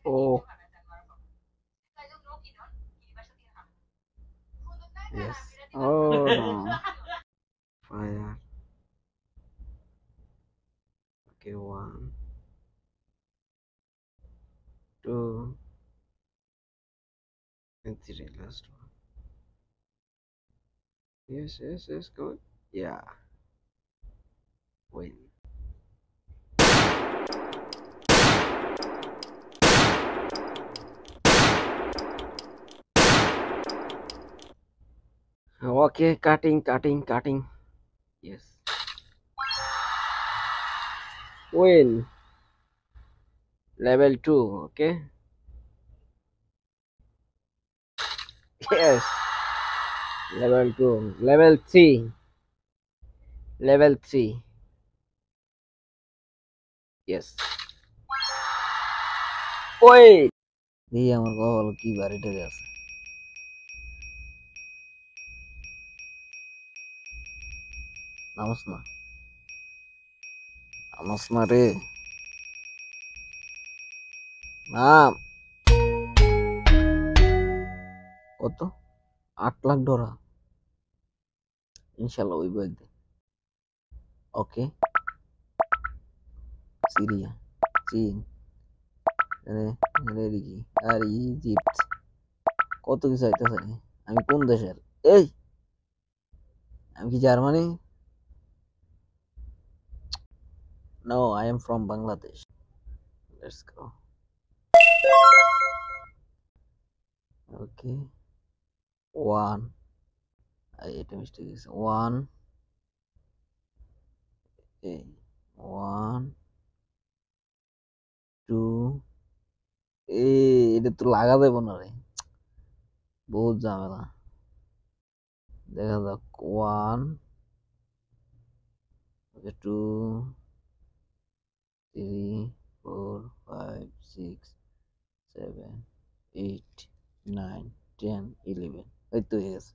Oh, yes. Oh no. Fire. Okay, one, two, and three. Last one. Yes, yes, yes. Good. Yeah. Win. Okay, cutting, cutting, cutting. Yes. Win. Level 2. Okay. Yes. Level 2. Level 3. Level 3. Yes. Wait. এই আমার কপাল কি বাড়িটা আছে nums না nums না রে নাম কত 8 লাখ ডরা ইনশাল্লাহ ওই একদিন ওকে সিরিয়া চীন আরে আরে কি আর ইজিপ্ট কত কিছু আইতেছে আমি কোন দেশের এই আমি কি Germany no I am from Bangladesh let's go okay one এটা মিস্টেক আছে ওয়ান এই ওয়ান টু এটা তো লাগা দেবো না রে বহুত ঝামেলা দেখা যাক one two three four five six seven eight nine 10 11 এই তো হয়ে গেছে